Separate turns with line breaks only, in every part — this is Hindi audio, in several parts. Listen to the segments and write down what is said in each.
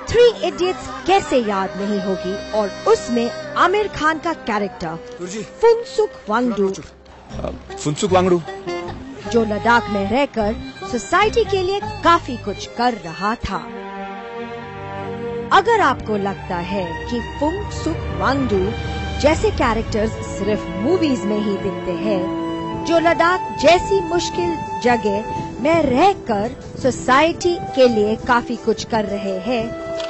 थ्री इडियट्स कैसे याद नहीं होगी, और उसमें आमिर खान का कैरेक्टर फुनसुक वांगडू जो लद्दाख में रहकर सोसाइटी के लिए काफी कुछ कर रहा था। अगर आपको लगता है कि फुनसुक वांगडू जैसे कैरेक्टर्स सिर्फ मूवीज में ही दिखते हैं, जो लद्दाख जैसी मुश्किल जगह में रहकर सोसाइटी के लिए काफी कुछ कर रहे हैं,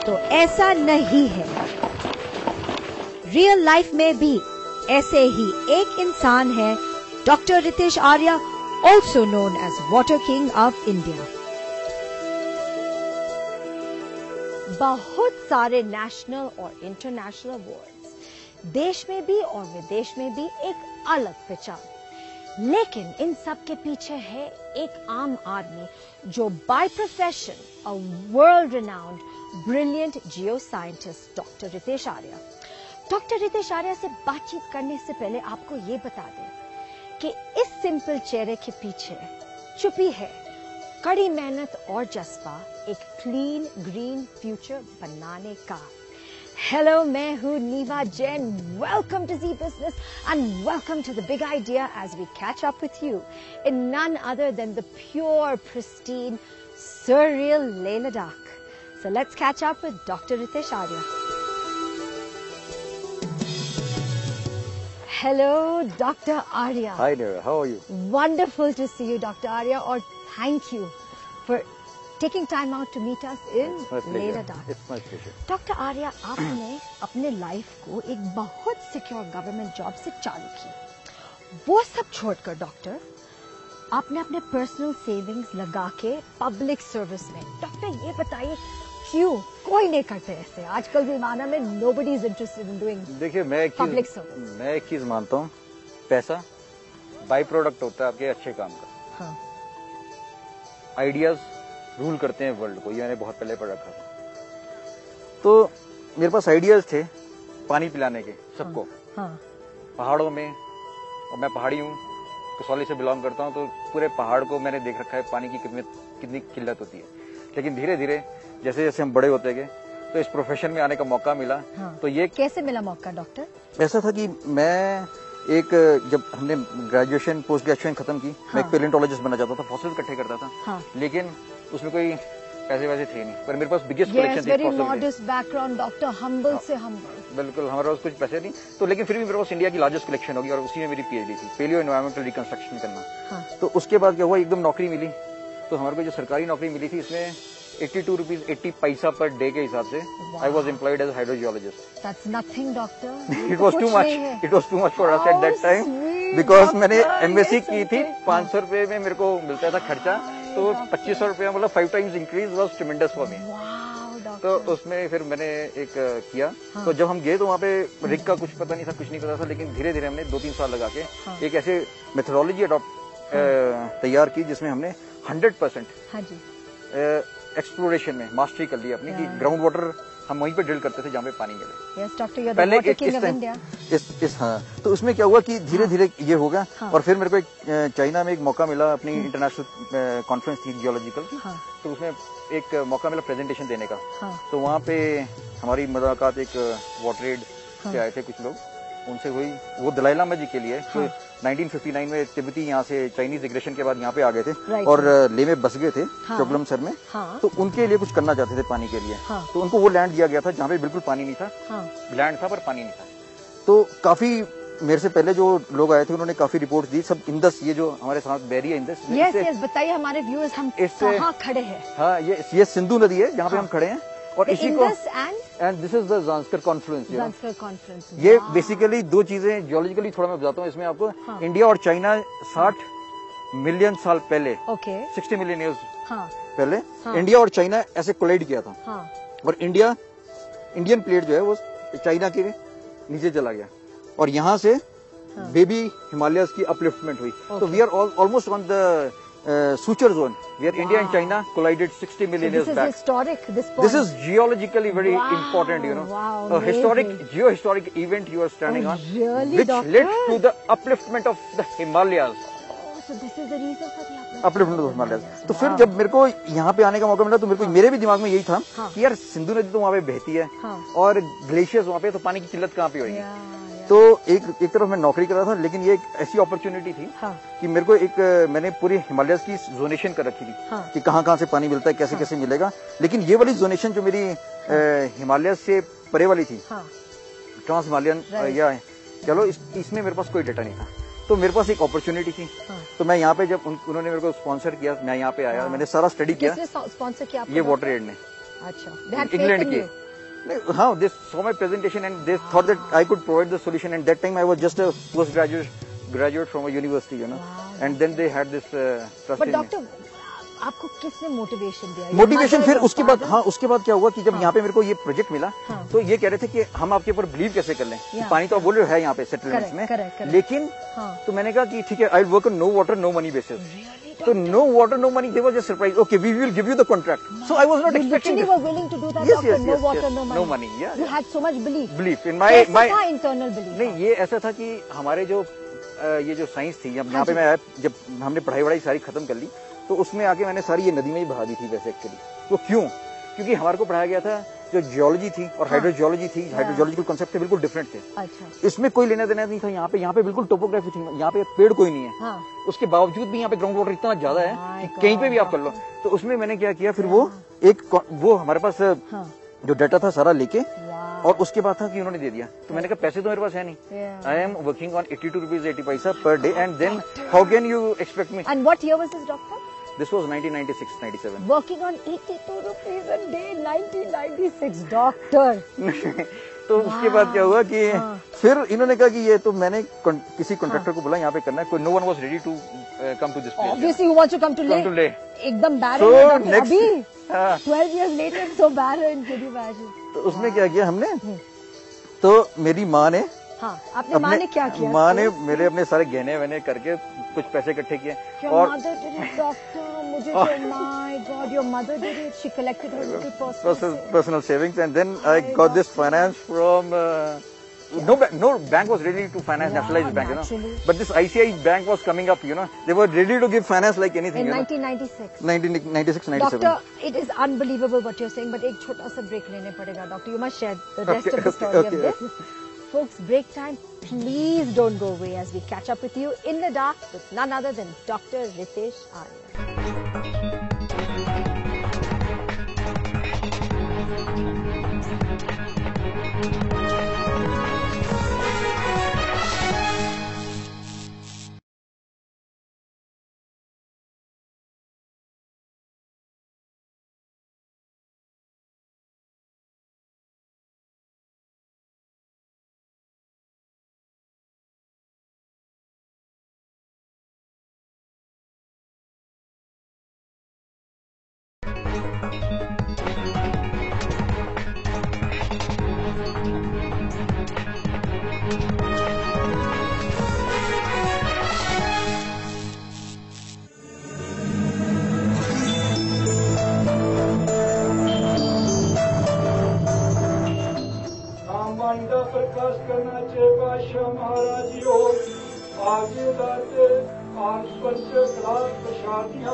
तो ऐसा नहीं है। रियल लाइफ में भी ऐसे ही एक इंसान है, doctor Ritesh Arya, also known as water king of India. बहुत सारे नेशनल और इंटरनेशनल अवार्ड्स, देश में भी और विदेश में भी एक अलग पहचान, लेकिन इन सब के पीछे है एक आम आदमी जो by profession a world renowned brilliant geo scientist doctor Ritesh Arya. Doctor Ritesh Arya से बातचीत करने से पहले आपको ये बता दें कि इस सिंपल चेहरे के पीछे छुपी है कड़ी मेहनत और जज्बा एक क्लीन ग्रीन फ्यूचर बनाने का। हेलो, मैं हूँ Neeva Jain. Welcome to Zee Business and welcome to the big idea as we catch up with you in none other than the pure pristine surreal Leh Ladakh. So let's catch up with Dr. Ritesh Arya. Hello, Dr. Arya.
Hi there, how are you?
Wonderful to see you, Dr. Arya, or thank you for taking time out to meet us in Leh Ladakh.
It's my pleasure.
Dr. Arya, आपने अपने लाइफ को एक बहुत सिक्योर गवर्नमेंट जॉब से चालू की। वो सब छोड़कर डॉक्टर, आपने अपने पर्सनल सेविंग्स लगा के पब्लिक सर्विस में। डॉक्टर, ये बताइए क्यों कोई नहीं करते ऐसे? आजकल जमाना में nobody is interested in doing
देखिए, मैं एक चीज मानता हूँ, पैसा बाई प्रोडक्ट होता है आपके अच्छे काम का।
हाँ।
आइडियाज रूल करते हैं वर्ल्ड को, ये मैंने बहुत पहले पढ़ रखा था। तो मेरे पास आइडियाज थे पानी पिलाने के सबको।
हाँ।
पहाड़ों में, और मैं पहाड़ी हूँ, कसौली से बिलोंग करता हूँ, तो पूरे पहाड़ को मैंने देख रखा है पानी की कितनी किल्लत होती है। लेकिन धीरे धीरे जैसे जैसे हम बड़े होते गए तो इस प्रोफेशन में आने का मौका मिला।
हाँ।
तो ये
कैसे मिला मौका डॉक्टर?
ऐसा था कि मैं जब हमने ग्रेजुएशन पोस्ट ग्रेजुएशन खत्म की,
हाँ।
मैं एक पेलेंटोलॉजिस्ट बनना चाहता था, फॉसिल इकट्ठे करता था।
हाँ।
लेकिन उसमें कोई पैसे वैसे थे नहीं, पर मेरे पास बिगेस्ट कलेक्शन थी
very modest background doctor, humble से हम्बल।
बिल्कुल, हमारे पास कुछ पैसे नहीं, तो लेकिन फिर भी मेरे पास इंडिया की लार्जेस्ट कलेक्शन होगी और उसी में मेरी पीएचडी थी, पेलियो एनवायरमेंटल रिकंस्ट्रक्शन करना।
हाँ।
तो उसके बाद क्या हुआ, एकदम नौकरी मिली। तो हमारे को जो सरकारी नौकरी मिली थी, इसमें 82 रुपीज 80 पैसा पर डे के हिसाब से I was employed as hydrogeologist.
That's nothing, doctor.
It was too much. It was too much for us at that time because मैंने एमएससी की थी। 500 रुपए में मेरे को मिलता था खर्चा, तो 2500 रुपया, मतलब 5 times increase was tremendous for me. तो उसमें फिर मैंने एक किया। तो जब हम गए तो वहाँ पे रिग का कुछ पता नहीं था, कुछ नहीं पता था, लेकिन धीरे धीरे हमने 2-3 साल लगा के एक ऐसे मेथोडोलॉजी अडॉप्ट तैयार की जिसमें हमने 100% एक्सप्लोरेशन में मास्टरी कर ली अपनी, कि ग्राउंड वाटर हम वहीं पे ड्रिल करते थे जहाँ पे पानी मिले।
Yes, doctor, you're the
पहले
water king of India.
हाँ, तो उसमें क्या हुआ कि धीरे धीरे ये होगा। और फिर मेरे को एक चाइना में एक मौका मिला, अपनी इंटरनेशनल कॉन्फ्रेंस थी जियोलॉजिकल की। तो उसमें एक मौका मिला प्रेजेंटेशन देने का। तो वहाँ पे हमारी मुलाकात एक वाटर एड से आए थे कुछ लोग, उनसे हुई। वो दलाई लामा जी के लिए 1959 में तिब्बती यहाँ से चाइनीज एग्रेशन के बाद यहाँ पे आ गए थे और ले में बस गए थे चोगलम सर में। तो उनके लिए कुछ करना चाहते थे पानी के लिए। तो उनको वो लैंड दिया गया था जहाँ पे बिल्कुल पानी नहीं था। लैंड था पर पानी नहीं था। तो काफी मेरे से पहले जो लोग आए थे उन्होंने काफी रिपोर्ट दी। सब इंदस, ये जो हमारे साथ बैरी है इंदस,
यस, बताइए हमारे व्यूअर्स हम कहाँ खड़े हैं।
हाँ, ये सिंधु नदी है जहाँ पे हम खड़े हैं। और इसी को and this is the Zanskar Confluence. ये बेसिकली दो चीजें जियोलॉजिकली थोड़ा मैं बताता हूँ इसमें आपको। इंडिया और चाइना 60 मिलियन साल पहले, 60 मिलियन ईयर्स पहले इंडिया और चाइना ऐसे कोलाइड किया था। और इंडियन प्लेट जो है वो चाइना के नीचे चला गया और यहाँ से बेबी हिमालयस की अपलिफ्टमेंट हुई। तो we are almost on the suture zone where India and China collided 60 million years back.
This is historic.
This is geologically very important, you know.
Wow,
a historic, geohistoric event you are standing on,
really,
which
doctor?
led to the upliftment of the Himalayas.
So this is the reason for the
upliftment of the Himalayas. तो फिर जब मेरे को यहाँ पे आने का मौका मिला तो मेरे को मेरे भी दिमाग में यही था कि यार सिंधु नदी तो वहाँ पे बहती है और ग्लेशियर्स वहाँ पे, तो पानी की किल्लत कहाँ पे होगी। तो एक तरफ मैं नौकरी कर रहा था, लेकिन ये एक ऐसी अपॉर्चुनिटी थी कि मेरे को मैंने पूरी हिमालयस की जोनेशन कर रखी थी कि कहाँ से पानी मिलता है, कैसे कैसे मिलेगा। लेकिन ये वाली जोनेशन जो मेरी हिमालयस से परे वाली थी, ट्रांस हिमालयन या चलो, इसमें मेरे पास कोई डेटा नहीं था। तो मेरे पास एक अपॉर्चुनिटी थी। तो मैं यहाँ पे जब उन्होंने मेरे को स्पॉन्सर किया, मैं यहाँ पे आया, मैंने सारा स्टडी किया।
स्पॉन्सर किया
ये वाटर एड ने,
अच्छा,
इंग्लैंड के। हाँ, they saw my presentation and they thought that I could provide the solution. And that time I was just a postgraduate from a university, you know. And then they had this trust in me.
But doctor, आपको किसने मोटिवेशन दिया?
मोटिवेशन फिर उसके बाद, हाँ, उसके बाद क्या हुआ कि जब यहाँ पे मेरे को ये प्रोजेक्ट मिला, तो ये कह रहे थे कि हम आपके ऊपर बिलीव कैसे कर लें कि पानी तो आप बोल रहे हो है यहाँ पे सेटलमेंट्स में, लेकिन तो मैंने कहा कि ठीक है, I work on no water no money basis. So no water, no money. They were just surprised. Okay, we will give you the contract. So I was not expecting.
You were willing to do that.
Yes, yes,
no
yes,
water,
yes.
no money.
No money. Yeah.
You had so much belief.
Belief in my
internal belief.
नहीं, ये ऐसा था कि हमारे जो ये जो साइंस थी, जब यहाँ पे मैं आया, जब हमने पढ़ाई सारी खत्म कर ली, तो उसमें आके मैंने सारी ये नदी में ही बहा दी थी वैसे एक्चुअली। तो क्यों? क्योंकि हमारे को पढ़ाया गया था जो जियोलॉजी थी और हाइड्रोजियोलॉजी थी, हाइड्रोजियोलॉजिकल कॉन्सेप्ट थे बिल्कुल डिफरेंट थे।
अच्छा।
इसमें कोई लेना देना नहीं था। यहाँ पे बिल्कुल टोपोग्राफी थी, यहाँ पे पेड़ कोई नहीं है। उसके बावजूद भी यहाँ पे ग्राउंड वाटर इतना ज्यादा है कि कहीं पे भी आप कर लो। तो उसमें मैंने क्या किया, फिर वो हमारे पास जो डाटा था सारा लेके, और उसके बाद था कि उन्होंने दे दिया। तो मैंने कहा पैसे तो मेरे पास है नहीं, I am working on 82 rupees 80 paisa per day, and then how can you expect me.
And what year was this doctor?
This was 1996-97.
Working on 82 rupees a day, 1996, doctor.
तो उसके बाद क्या हुआ कि फिर इन्होंने कहा कि ये तो मैंने किसी कॉन्ट्रैक्टर को बोला यहाँ पे करना है, कोई no one was ready to come to this place.
Obviously, you want to come to Leh. एकदम barren
है
doctor. अभी 12 years later, so barren. Can you imagine?
तो उसमें क्या किया हमने, तो मेरी माँ ने,
आपने माँ ने क्या किया?
माँ ने मेरे अपने सारे गहने वहने करके कुछ पैसे इकट्ठे किए। और
मुझे my God, your mother did it. She collected her little
personal savings, and then I got this finance from no bank was ready to finance nationalized bank, you know. But this ICICI bank was coming up, you know. They were ready to give finance like anything. In
1996.
1996-97.
Doctor, it is unbelievable what you're saying, but एक छोटा सा break लेने पड़ेगा, doctor. You must share the rest of the story of this. Folks, break time. Please don't go away as we catch up with you in the dark with none other than Dr. Ritesh Arya.
प्रकाश करना चाहिए बादशाह महाराज जी हो आगे लाते और प्रसादियां।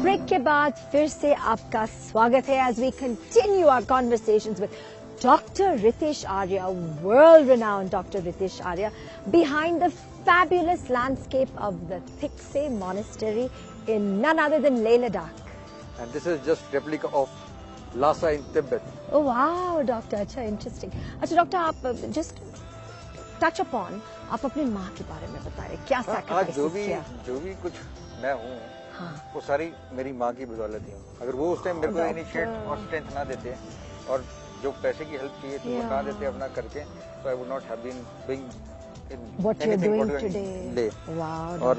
ब्रेक के बाद फिर से आपका स्वागत है as we continue our conversations with Dr. Ritesh Arya, world-renowned Dr. Ritesh Arya, behind the fabulous landscape of the Thiksay Monastery in none other than Leh Ladakh.
And this is just replica of Lhasa in Tibet.
Oh wow, doctor, अच्छा interesting. अच्छा डॉक्टर, आप just touch upon, आप अपनी माँ के बारे में बताएं, क्या sacrifices किया?
जो भी कुछ मैं हूँ, वो सारी मेरी माँ की बदौलत ही। अगर वो उस टाइम मेरे को इनिशिएट और स्ट्रेंथ ना देते और जो पैसे की हेल्प चाहिए तो वो ना देते अपना करके, तो I would not have been doing
what you're doing today. Wow.
और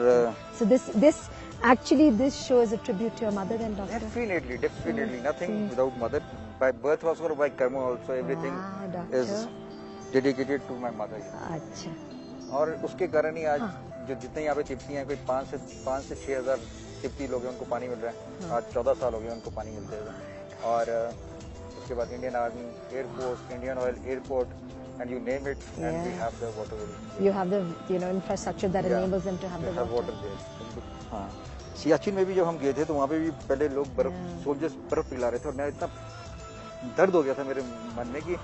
so this show is a tribute to your mother and doctor.
Definitely. Nothing without mother. By birth also or by karma also, everything is dedicated to my mother.
अच्छा,
और उसके कारण ही आज जो जितने यहाँ पे तिब्बती हैं, कोई 5 से 6 हजार तिब्बती लोग हैं, उनको पानी मिल रहा है। आज 14 साल हो गए उनको पानी मिलते हुए। और उसके बाद Indian army, air force, Indian oil, airport, and you name it, and we have the water.
You have the infrastructure that enables them to have the water
there. हाँ, सियाचिन में भी जब हम गए थे तो वहाँ पे भी पहले लोग सोल्जर्स बर्फ पिला रहे थे, और मैं इतना दर्द हो गया था मेरे मन में कि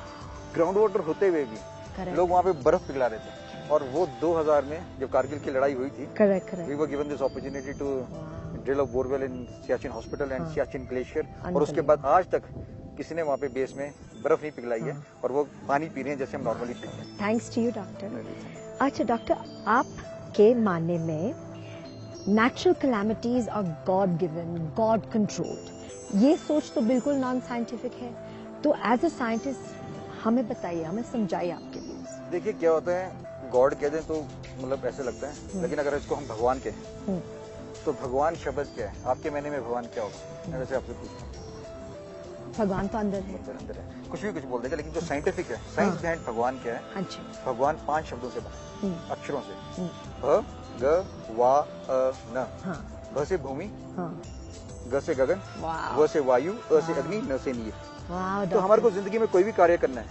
ग्राउंड वाटर होते हुए भी लोग वहाँ पे बर्फ पिला रहे थे। और वो 2000 में जब कारगिल की लड़ाई हुई थी, we were given this opportunity to drill a borewell in Siachen Hospital and Siachen Glacier, और उसके बाद आज तक किसी ने वहाँ पे बेस में बर्फ नहीं पिघलाई है, और वो पानी पी रहे हैं जैसे हम नॉर्मली पीते हैं।
Thanks to you doctor. अच्छा डॉक्टर, आपके मानने में natural calamities are God given, God controlled, ये सोच तो बिल्कुल नॉन साइंटिफिक है। तो एज ए साइंटिस्ट हमें बताइए, हमें समझाइए आपके लिए।
देखिए क्या होता है, गॉड कह दें तो मतलब ऐसे लगता है, लेकिन अगर इसको हम भगवान कहें तो भगवान शब्द क्या है? आपके मायने में भगवान क्या होगा? मैं वैसे आपसे पूछता हूँ।
भगवान तो अंदर है,
अंदर है, कुछ भी कुछ बोल देगा, लेकिन जो साइंटिफिक है, साइंस बिहाइंड भगवान क्या है? अच्छा, भगवान 5 शब्दों से बना, अक्षरों से, भ, ग, वा, न। भ से भूमि, ग से गगन, व से वायु, अ से अग्नि, न से नीर। तो हमारे को जिंदगी में कोई भी कार्य करना है,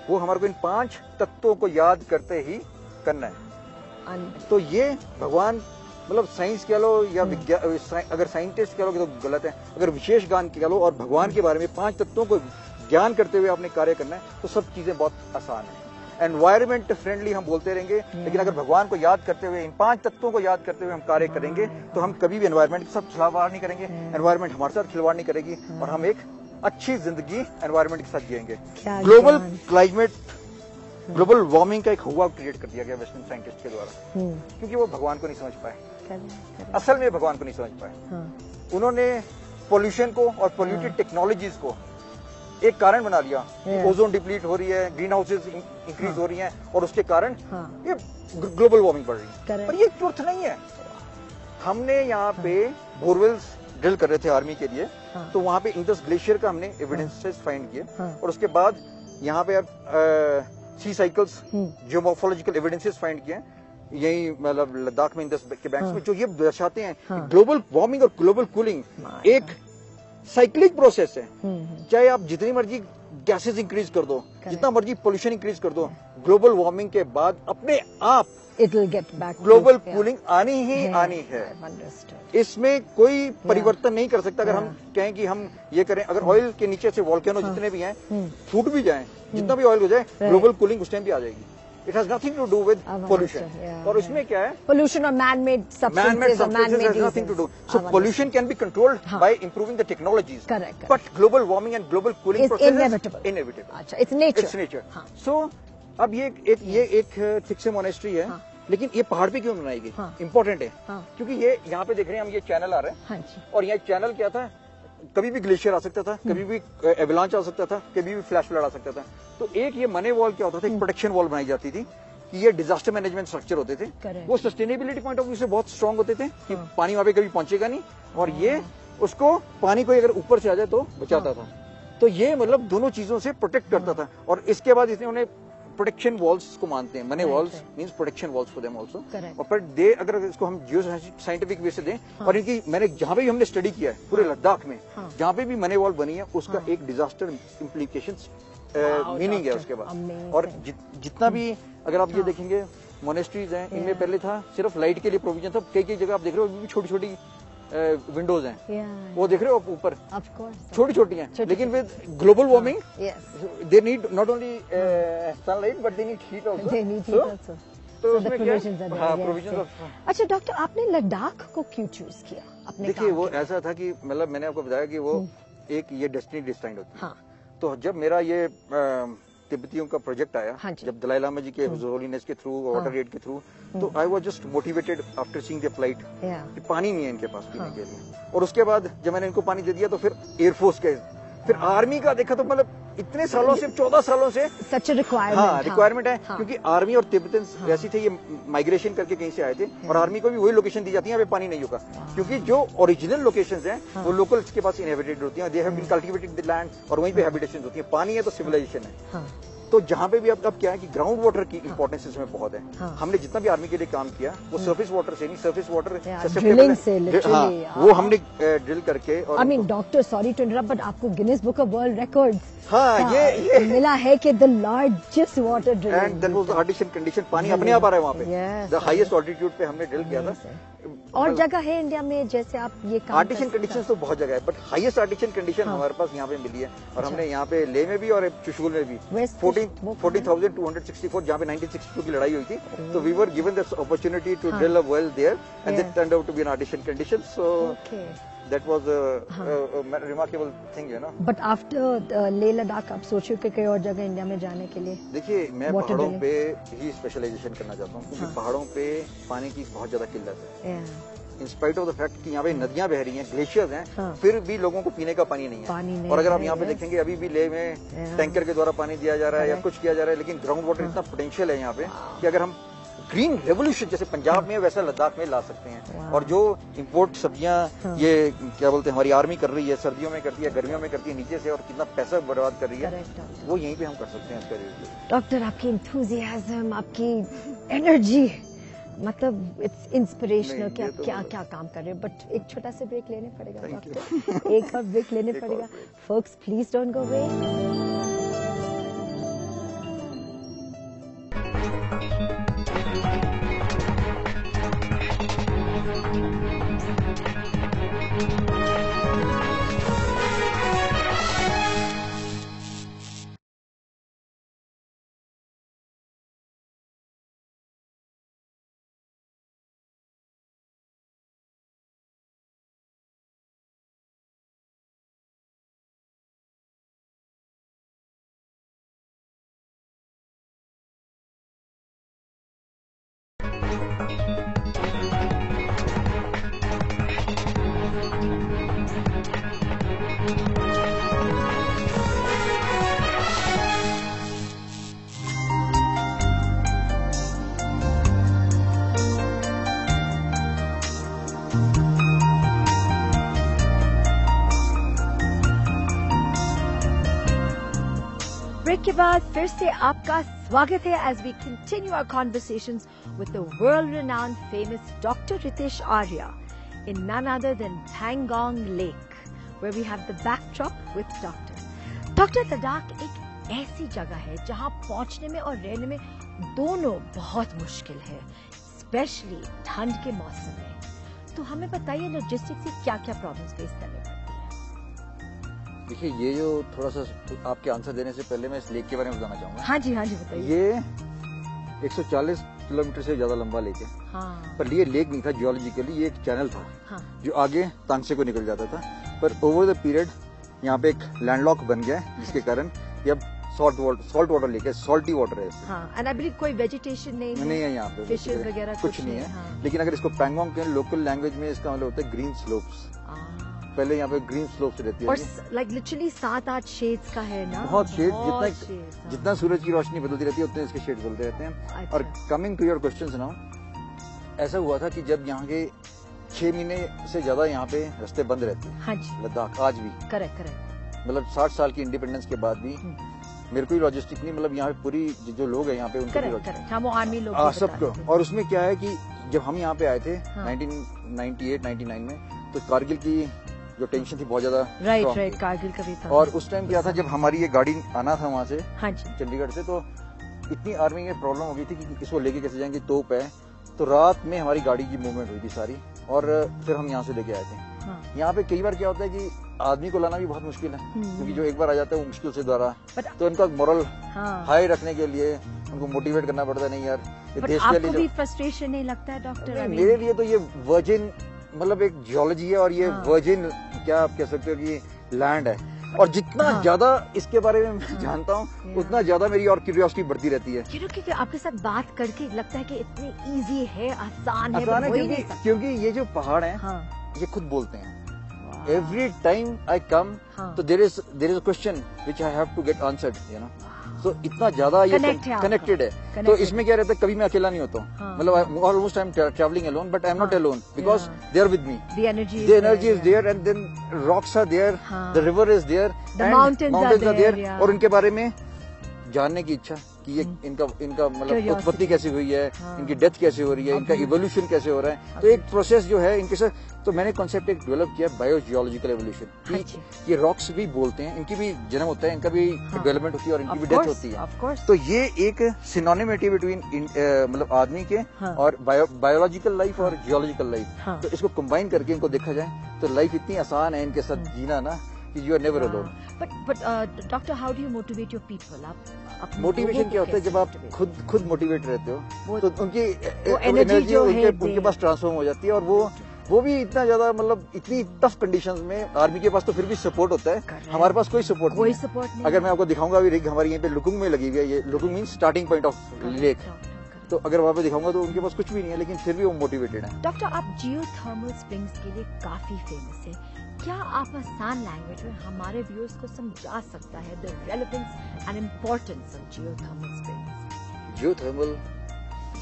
वो हमारे को इन 5 तत्वों को याद करते ही करना है। तो ये भगवान मतलब साइंस कह लो या विज्ञान, अगर साइंटिस्ट कह लो तो गलत है, अगर विशेष ज्ञान कह लो और भगवान के बारे में 5 तत्वों को ज्ञान करते हुए आपने कार्य करना है, तो सब चीजें बहुत आसान है। एनवायरमेंट फ्रेंडली हम बोलते रहेंगे, लेकिन अगर भगवान को याद करते हुए, इन 5 तत्वों को याद करते हुए हम कार्य करेंगे, तो हम कभी भी एनवायरमेंट के साथ खिलवाड़ नहीं करेंगे, एनवायरमेंट हमारे साथ खिलवाड़ नहीं करेगी, और हम एक अच्छी जिंदगी एनवायरमेंट के साथ जिएंगे। ग्लोबल क्लाइमेट, ग्लोबल वार्मिंग का एक हुआ क्रिएट कर दिया गया वेस्टर्न साइंटिस्ट के द्वारा, क्योंकि वो भगवान को नहीं समझ पाए, असल में भगवान को नहीं समझ पाए। उन्होंने पोल्यूशन को और पोल्यूटेड टेक्नोलॉजीज को एक कारण बना लिया। ओजोन डिप्लीट हो रही है, ग्रीन हाउसेज इंक्रीज हो रही हैं, और उसके कारण ये ग्लोबल वार्मिंग बढ़ रही है। पर ये ट्रुथ नहीं है। हमने यहाँ पे बोरवेल्स ड्रिल कर रहे थे आर्मी के लिए, तो वहाँ पे इंडस ग्लेशियर का हमने एविडेंसेस फाइंड किए, और उसके बाद यहाँ पे सी साइकिल्स, जियोमॉर्फोलॉजिकल एविडेंसेस फाइंड किए, यही मतलब लद्दाख में इंडस के बैंक्स में, जो ये दर्शाते हैं कि ग्लोबल वार्मिंग और ग्लोबल कूलिंग एक साइक्लिक प्रोसेस है। चाहे आप जितनी मर्जी गैसेस इंक्रीज कर दो, जितना मर्जी पोल्यूशन इंक्रीज कर दो, ग्लोबल वार्मिंग के बाद अपने आप
it will get back,
global cooling आनी ही आनी है। इसमें कोई परिवर्तन नहीं कर सकता। अगर हम कहें कि हम ये करें, अगर ऑयल के नीचे से वॉल्केनो जितने भी हैं फूट भी जाएं, जितना भी ऑयल हो जाए, ग्लोबल कूलिंग उस टाइम भी आ जाएगी। It has nothing to do with pollution. और उसमें क्या है?
Pollution or man-made substances or man-made
has nothing to do. So pollution can be controlled by improving the technologies.
Correct.
But global warming and global cooling process
inevitable.
is inevitable.
अच्छा, it's nature.
It's nature. So अब ये एक थिक्से मोनेस्ट्री है, लेकिन ये पहाड़ पे क्यों बनाई गई? इम्पोर्टेंट है, क्योंकि ये यहाँ पे देख रहे हैं हम, ये चैनल आ रहा है, और यहाँ चैनल क्या था, कभी भी ग्लेशियर आ सकता था, कभी भी एवलांच आ सकता था, कभी भी फ्लैश फ्लड आ सकता था। तो एक ये मनी वॉल क्या होता था, एक प्रोटेक्शन वॉल बनाई जाती थी, कि ये डिजास्टर मैनेजमेंट स्ट्रक्चर होते थे। वो सस्टेनेबिलिटी पॉइंट ऑफ व्यू से बहुत स्ट्रांग होते थे कि पानी वहां पे कभी पहुंचेगा नहीं, और ये उसको पानी को अगर ऊपर से आ जाए तो बचाता था। तो ये मतलब दोनों चीजों से प्रोटेक्ट करता था। और इसके बाद इसने उन्हें प्रोटेक्शन वॉल्स को मानते हैं, money walls means protection walls for them also. और पर दे अगर इसको हम जियो साइंटिफिक वे से दें, और इनकी मैंने जहां पे भी हमने स्टडी किया है पूरे लद्दाख में, जहां पे भी मनी वॉल बनी है, उसका एक डिजास्टर इम्प्लीकेशंस मीनिंग है उसके बाद। और जितना भी अगर आप ये देखेंगे मोनेस्ट्रीज हैं, इनमें पहले था सिर्फ लाइट के लिए प्रोविजन था। कई कई जगह आप देख रहे हो छोटी छोटी विंडोज हैं, वो देख रहे हो आप ऊपर, छोटी छोटी हैं, लेकिन with global warming they need not only sunlight but they need heat also. तो उसमें प्रोविजन।
अच्छा डॉक्टर, आपने लद्दाख को क्यों चूज किया अपने?
देखिए वो ऐसा था कि मतलब मैंने आपको बताया कि वो एक ये डेस्टिनी डिस्टाइंड होती है। तो जब मेरा ये तिब्बतियों का प्रोजेक्ट आया, जब दलाई लामा जी के होलीनेस के थ्रू, वाटर एड के थ्रू, तो I was just motivated after seeing the flight कि पानी नहीं है इनके पास पीने के लिए। और उसके बाद जब मैंने इनको पानी दे दिया, तो फिर एयरफोर्स के, फिर आर्मी का देखा, तो मतलब इतने सालों से, 14 सालों से
सच रिक्वायरमेंट
है, क्योंकि आर्मी और तिब्बतन्स वैसी थे, ये माइग्रेशन करके कहीं से आए थे, और आर्मी को भी वही लोकेशन दी जाती है यहाँ पे पानी नहीं होगा, क्योंकि जो ओरिजिनल लोकेशंस हैं वो लोकल्स के पास इनहेबिटेड होती हैं, they have been cultivated the land, और वहीं पे हैबिटेशंस होती हैं। पानी है तो सिविलाइजेशन है। तो जहाँ पे भी अब क्या है कि ग्राउंड वाटर की इंपॉर्टेंस इसमें बहुत है। हमने जितना भी आर्मी के लिए काम किया वो सरफेस वाटर से नहीं, सरफेस वाटर
ड्रिलिंग से
वो हमने ड्रिल करके। और
I mean doctor sorry to interrupt but आपको Guinness Book of World Records
ये
मिला है कि the largest water drilling
and that was the artesian condition, पानी अपने आप आ रहा है वहाँ पे, द हाईएस्ट ऑल्टीट्यूड पे हमने ड्रिल किया था।
और जगह है इंडिया में जैसे आप ये काम
आर्टिशियन कंडीशन तो बहुत जगह है, बट हाईएस्ट आर्टिशियन कंडीशन हमारे पास यहाँ पे मिली है। और हमने यहाँ पे ले में भी और चुशूल में भी 14,264 जहाँ पे 1962 की लड़ाई हुई थी, तो we were given this opportunity to drill a well there and it turned out to be an artesian condition, so that was a remarkable thing, you know.
But after Leh Ladakh आप सोचिए कि कई और जगह इंडिया में जाने के लिए?
देखिए मैं पहाड़ों पे ही स्पेशलाइजेशन करना चाहता हूँ, क्योंकि पहाड़ों पे पानी की बहुत ज्यादा किल्लत है। In spite of the fact कि यहाँ पे नदियां बह रही हैं, ग्लेशियर्स हैं, फिर भी लोगों को पीने का पानी नहीं है। और अगर आप यहाँ पे देखेंगे अभी भी लेह में टैंकर के द्वारा पानी दिया जा रहा है या कुछ किया जा रहा है, लेकिन ग्राउंड वाटर इतना पोटेंशियल है यहाँ पे कि अगर हम ग्रीन रेवोल्यूशन जैसे पंजाब में वैसा लद्दाख में ला सकते हैं। और जो इंपोर्ट सब्जियां ये क्या बोलते हैं हमारी आर्मी कर रही है, सर्दियों में करती है, गर्मियों में करती है नीचे से, और कितना पैसा बर्बाद कर रही है, वो यहीं पे हम कर सकते हैं इसका यूज।
डॉक्टर आपकी एंथुसियाज्म, आपकी एनर्जी, मतलब इट्स इंस्पिरेशनल कि आप क्या क्या काम कर रहे हो। बट एक छोटा सा ब्रेक लेने पड़ेगा डॉक्टर, एक और ब्रेक लेने पड़ेगा। Folks please don't go away. Break के बाद फिर से आपका स्वागत है as we continue our conversations with the world renowned famous doctor Ritesh Arya in none other than Pangong lake, where we have the backdrop with doctor. Doctor Ladakh एक ऐसी जगह है जहां पहुंचने में और रहने में दोनों बहुत मुश्किल है, स्पेशली ठंड के मौसम में। तो हमें बताइए लॉजिस्टिक्स से क्या क्या प्रॉब्लम्स फेस करने पड़ती है?
देखिए ये जो थोड़ा सा आपके आंसर देने से पहले मैं इस लेक के बारे में बताना चाहूंगा।
हाँ जी बताइए।
ये 140 किलोमीटर से ज्यादा लंबा लेक है। पर ये लेक नहीं था जियोलॉजिकली, ये एक चैनल था जो आगे तांगसे को निकल जाता था। पर ओवर द पीरियड यहाँ पे एक लैंडलॉक बन गया है, जिसके कारण ये अब सॉल्ट वाटर लेक है, सॉल्टी वाटर है।
कोई वेजिटेशन नहीं है यहाँ पे, फिशेस वगैरह
कुछ नहीं है। लेकिन अगर इसको पैंगोंग के लोकल लैंग्वेज में इसका मतलब होता है ग्रीन स्लोप्स। पहले यहाँ पे ग्रीन स्लोप्स रहती है,
और लाइक लिटरली 7-8 शेड्स का है ना,
बहुत शेड, जितना सूरज की रोशनी बदलती रहती है उतने इसके शेड बदलते रहते हैं। अच्छा। और coming to your question now, ऐसा हुआ था कि जब यहाँ के 6 महीने से ज्यादा यहाँ पे रास्ते बंद रहते हैं।
हाँ जी।
लद्दाख आज भी
करेक्ट
मतलब 60 साल की इंडिपेंडेंस के बाद भी मेरे को ही लॉजिस्टिक नहीं, मतलब यहाँ पे पूरी जो लोग हैं यहाँ पे उनको
वो आर्मी लोग
सबको। और उसमें क्या है कि जब हम यहाँ पे आए थे 1998-99 में, तो कारगिल की जो टेंशन थी बहुत ज्यादा,
राइट कारगिल का भी था।
और उस टाइम क्या था, जब हमारी ये गाड़ी आना था वहाँ से,
हाँ जी,
चंडीगढ़ से, तो इतनी आर्मी में प्रॉब्लम हो गई थी कि इसको लेके कैसे जाएंगे, तोप है। तो रात में हमारी गाड़ी की मूवमेंट हुई थी सारी, और फिर हम यहाँ से लेके आए थे। यहाँ पे कई बार क्या होता है कि आदमी को लाना भी बहुत मुश्किल है, क्योंकि जो एक बार आ जाता है वो मुश्किल से द्वारा, तो इनका मोरल हाई रखने के लिए उनको मोटिवेट करना पड़ता है। नहीं यार, ये देश के लिए
भी फ्रस्ट्रेशन नहीं लगता है डॉक्टर?
मेरे लिए तो ये वर्जिन मतलब एक जियोलॉजी है, और ये वर्जिन क्या आप कह सकते हो कि लैंड है, और जितना ज्यादा इसके बारे में मैं जानता हूँ उतना ज्यादा मेरी और क्यूरियोसिटी बढ़ती रहती है।
क्योंकि आपके साथ बात करके लगता है कि इतनी इजी है, आसान है,
क्योंकि ये जो पहाड़ है ये खुद बोलते हैं। एवरी टाइम आई कम, तो there is a question which I have to get answered, you know. तो इतना ज्यादा ये कनेक्टेड है। तो इसमें क्या रहता है, कभी मैं अकेला नहीं होता हूँ, मतलब almost I am travelling alone, but I am not alone because they are with me. The energy is there, and then rocks are there, the river is there,
the mountains are there,
और उनके बारे में जानने की इच्छा कि ये इनका मतलब उत्पत्ति कैसे हुई है, इनकी डेथ कैसे हो रही है, इनका इवोल्यूशन कैसे हो रहा है। तो एक प्रोसेस जो है इनके साथ, तो मैंने कॉन्सेप्ट एक डेवलप किया बायोजियोलॉजिकल एवोल्यूशन। ये रॉक्स भी बोलते हैं, इनकी भी जन्म होता है, इनका भी डेवलपमेंट होती है और इनकी भी डेथ होती है। तो ये एक सिनोनिमिटी बिटवीन मतलब आदमी के और बायोलॉजिकल लाइफ और जियोलॉजिकल लाइफ। तो इसको कंबाइन करके इनको देखा जाए तो लाइफ इतनी आसान है इनके साथ जीना ना, you are never alone.
But doctor, how do you motivate your people? आप
मोटिवेशन क्या होता है जब आप खुद मोटिवेट रहते हो तो उनकी एनर्जी उनके पास ट्रांसफॉर्म हो जाती है। और वो भी इतना ज्यादा मतलब इतनी टफ कंडीशंस में, आर्मी के पास तो फिर भी सपोर्ट होता है, हमारे पास कोई सपोर्ट नहीं। अगर मैं आपको दिखाऊंगा, अभी रिग हमारी यहाँ पे लुकुंग में लगी हुई है, ये Lukung means starting point of lake, तो अगर वहाँ पे दिखाऊंगा तो उनके पास कुछ भी नहीं है, लेकिन फिर भी वो मोटिवेटेड है।
डॉक्टर, आप जियोथर्मल स्प्रिंग्स के लिए काफी फेमस है, क्या आप आसान लैंग्वेज में हमारे व्यूअर्स को समझा सकता है the relevance and importance of geothermal springs?
Geothermal,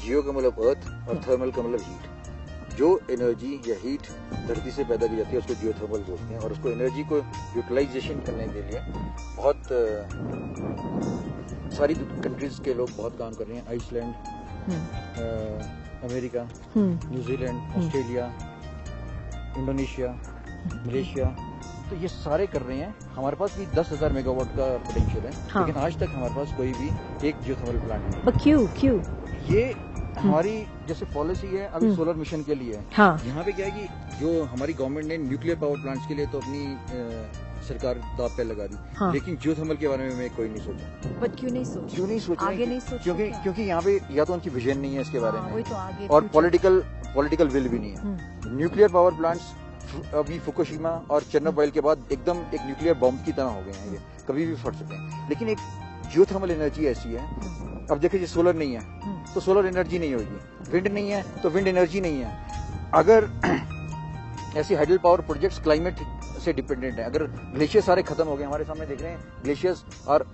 geo का मतलब अर्थ और थर्मल का मतलब हीट। जो एनर्जी या हीट धरती से पैदा की जाती है उसको जियोथर्मल बोलते हैं। और उसको एनर्जी को यूटिलाइजेशन करने के लिए बहुत सारी कंट्रीज के लोग बहुत काम कर रहे हैं। Iceland, America, New Zealand, Australia, Indonesia, Malaysia, तो ये सारे कर रहे हैं। हमारे पास भी 10,000 मेगावाट का पोटेंशियल है, लेकिन आज तक हमारे पास कोई भी एक जियोथर्मल प्लांट नहीं है।
क्यों?
ये हमारी जैसे पॉलिसी है अभी सोलर मिशन के लिए, यहाँ पे क्या है कि जो हमारी गवर्नमेंट ने न्यूक्लियर पावर प्लांट्स के लिए तो अपनी सरकार दाव पे लगा दी, लेकिन जियोथर्मल के बारे में कोई नहीं सोचा।
बट क्यों नहीं सोचा?
आगे नहीं सोचा क्योंकि यहाँ पे या तो उनकी विजन नहीं है इसके बारे में,
तो आगे
और पॉलिटिकल विल भी नहीं है। न्यूक्लियर पावर प्लांट्स अभी फुकुशिमा और चेरनोबिल के बाद एकदम एक न्यूक्लियर बॉम्ब की तरह हो गए हैं, ये कभी भी फट सकते हैं। लेकिन एक जियोथर्मल एनर्जी ऐसी है, अब देखिए सोलर नहीं है तो सोलर एनर्जी नहीं होगी, विंड नहीं है तो विंड एनर्जी नहीं है। अगर ऐसे हाइडल पावर प्रोजेक्ट्स क्लाइमेट से डिपेंडेंट है, अगर ग्लेशियर सारे खत्म हो गए, हमारे सामने देख रहे हैं ग्लेशियर्स आर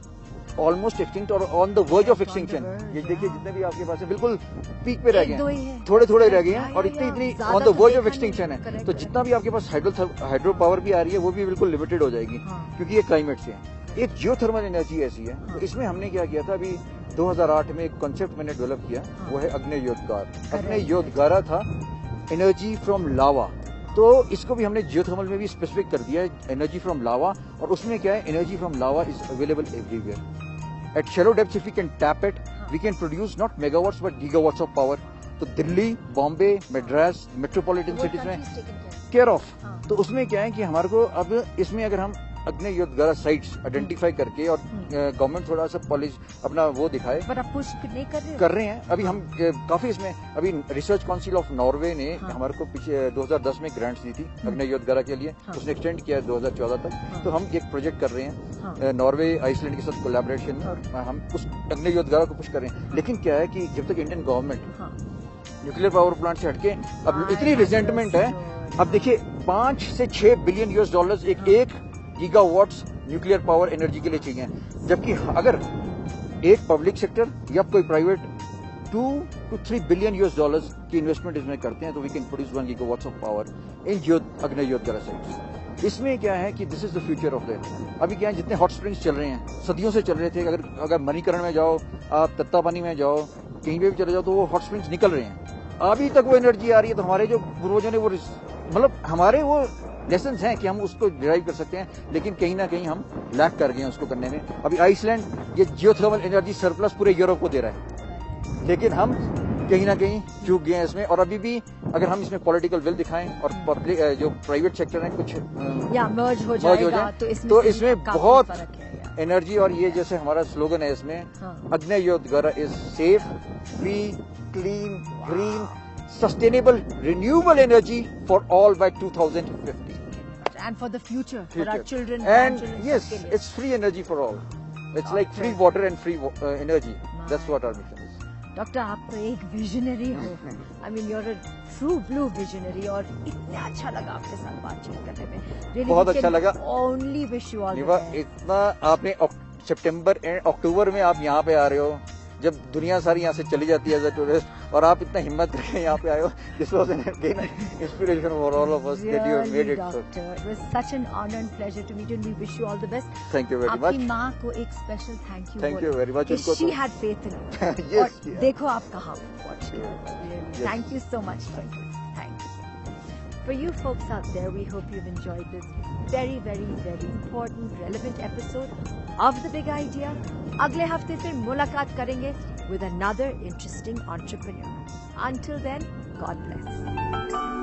ऑलमोस्ट एक्सटिंक्ट और on the verge of extinction. ये देखिए जितने भी आपके पास है बिल्कुल पीक पे रह गए हैं, थोड़े रह गए हैं और इतनी on the verge of extinction है। तो जितना भी आपके पास हाइड्रो पावर भी आ रही है वो भी बिल्कुल लिमिटेड हो जाएगी, क्योंकि ये क्लाइमेट से है। एक जियोथर्मल एनर्जी ऐसी है, तो इसमें हमने क्या किया था, अभी 2008 में एक कॉन्सेप्ट मैंने डेवलप किया, वो है अग्नेयोद्गार। अग्नेयोद्गारा था एनर्जी फ्रॉम लावा, तो इसको भी हमने जियोथर्मल में भी स्पेसिफिक कर दिया है, एनर्जी फ्रॉम लावा। और उसमें क्या है, energy from lava is available everywhere at shallow depth. If we can tap it we can produce not megawatts but gigawatts of power. तो दिल्ली, बॉम्बे, मद्रास, मेट्रोपॉलिटन सिटीज में केयर ऑफ। तो उसमें क्या है कि हमारे को अब इसमें अगर हम अग्नेयोद्गारा साइट्स आइडेंटिफाई करके और गवर्नमेंट थोड़ा सा पॉलिसी अपना वो दिखाए,
पर आप पुश नहीं
कर रहे हैं। अभी हम काफी इसमें, अभी रिसर्च काउंसिल ऑफ नॉर्वे ने हमारे को पीछे 2010 में ग्रांट्स दी थी अग्नेयोद्गारा के लिए, उसने एक्सटेंड किया है 2014 तक। तो हम एक प्रोजेक्ट कर रहे हैं नॉर्वे आइसलैंड के साथ कोलैबोरेशन में, हम उस अग्नेयोद्गारा को पुश कर रहे हैं। लेकिन क्या है कि जब तक Indian government nuclear power plant से हटके, अब इतनी रिजेंटमेंट है, अब देखिए 5 से 6 बिलियन US डॉलर एक गीगावाट्स न्यूक्लियर पावर एनर्जी के लिए चाहिए। जबकि अगर एक पब्लिक सेक्टर या कोई private 2 to 3 billion US dollar की इन्वेस्टमेंट इसमें करते हैं, तो we can produce 1 gigawatts of power in Agneyodgara sites. इसमें क्या है कि this is the future of that. अभी क्या है, जितने हॉट स्प्रिंग्स चल रहे हैं, सदियों से चल रहे थे, अगर मणिकरण में जाओ, आप तत्तापानी में जाओ, कहीं पे भी चले जाओ, तो वो हॉट स्प्रिंग्स निकल रहे हैं, अभी तक वो एनर्जी आ रही है। तो हमारे जो पूर्वजों ने वो मतलब हमारे वो लेसन हैं कि हम उसको डिराइव कर सकते हैं, लेकिन कहीं ना कहीं हम लैक कर गए हैं उसको करने में। अभी आइसलैंड ये जियोथर्मल एनर्जी सरप्लस पूरे यूरोप को दे रहा है, लेकिन हम कहीं ना कहीं चूक गए हैं इसमें। और अभी भी अगर हम इसमें पॉलिटिकल विल दिखाएं और पब्लिक जो प्राइवेट सेक्टर है कुछ
मर्ज हो जाए
तो इसमें बहुत एनर्जी। और ये जैसे हमारा स्लोगन है इसमें, Agneyodgara is safe, free, clean, green, sustainable, renewable energy for all by 2050.
And for the future, for our children.
And yes, it's free energy for all. It's like free water and free energy. That's what our mission is.
Doctor, आप तो एक विजनरी हो। I mean, you're a true blue visionary, और इतना अच्छा लगा आपके साथ बातचीत करने में। Really,
बहुत अच्छा लगा।
Only wish you all the best.
इतना आपने सितंबर एंड अक्टूबर में आप यहाँ पे आ रहे हो, जब दुनिया सारी यहाँ से चली जाती है एज अ टूरिस्ट और आप इतना हिम्मत करके यहाँ पे आए हो, this was an inspiration for all of us that you have made it.
Doctor, it was such an honour and pleasure to meet you and we wish you all the best.
Thank you very much.
आपकी माँ को एक special thank you
very much.
She had faith in you. और देखो आप कहाँ पहुंचे। Thank you so much for this. Thank you. For you folks out there, we hope you've enjoyed this very, very, very important, relevant episode of The Big Idea. अगले हफ्ते फिर मुलाकात करेंगे with another interesting entrepreneur. Until then, God bless.